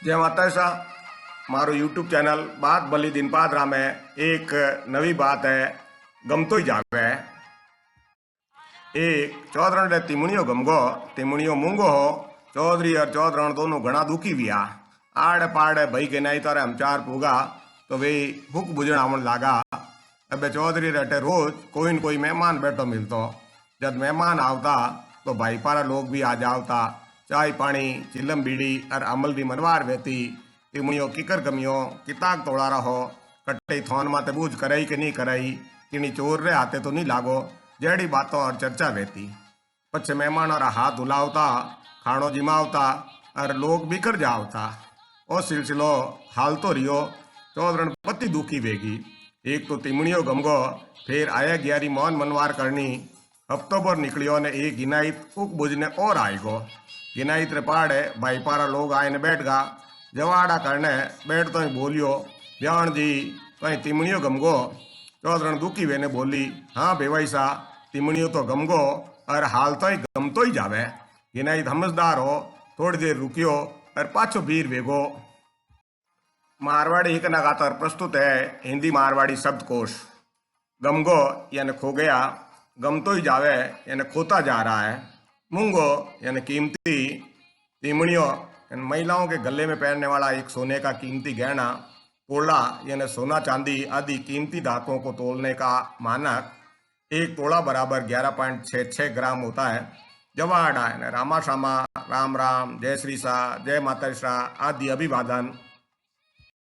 जय माता सा मारो यूट्यूब चैनल बात भली दिन पादरा में एक नवी बात है गमतो ही जावे। एक चौधरण रे तिमणियो गमगो तिमणियो मूंगो हो। चौधरी और चौधरण दोनों घना दुखी हुआ। आड़े पाड़े भाई के नहीं तारे हम चार पूगा तो वे हुक बुझण आवण लागा। अब चौधरी रेटे रोज कोई न कोई मेहमान बैठो मिलतो। जब मेहमान आवता तो भाई पारा लोग भी आ जावता। चाय पानी चिलम बीड़ी और अमल री मनवार वेती। तिमणियो किकर गमियो किताक तोड़ा रहो कट्टे थोन माते बूझ कराई कि नहीं कराई किनी चोर रे हाथे तो नहीं लागो जेड़ी बातों और चर्चा वेती। पछे मेहमान और हाथ धुलावता खाणो जिमावता और लोग बिखर जावता। ओ सिलसिलो हाल तो रियो। चौधरण पति दुखी वेगी। एक तो तिमणियो गमगो फिर आया ग्यारी मौन मनवार करनी। हफ्तों भर निकलियो ने एक गिनाइत उक बुझने और आएगो। गिनाइत रे पाड़े भाई पारा लोग आए ने बैठ गा। जवाड़ा करने बैठ तो बोलियो ब्याण जी कहीं तिमणियो गमगो। चौधरण दुखी वेने बोली हाँ बेवाई सा तिमणियो तो गमगो और हाल तो गमतो ही जावे। गिनाइत समझदार हो थोड़ी देर रुकियो और पाछो बीर वेगो। मारवाड़ी हिकना गातर प्रस्तुत है हिंदी मारवाड़ी शब्दकोश। गमगो यानी खो गया, गमतो ही जावे यानी खोता जा रहा है। मूंगो यानी कीमती, तिमणियों यानी महिलाओं के गले में पहनने वाला एक सोने का कीमती गहना। तोला यानी सोना चांदी आदि कीमती धातुओं को तोलने का मानक एक तोला बराबर 11.66 ग्राम होता है। जवाड़ा यानी रामा श्यामा राम राम जय श्री सा जय माता सा आदि अभिवादन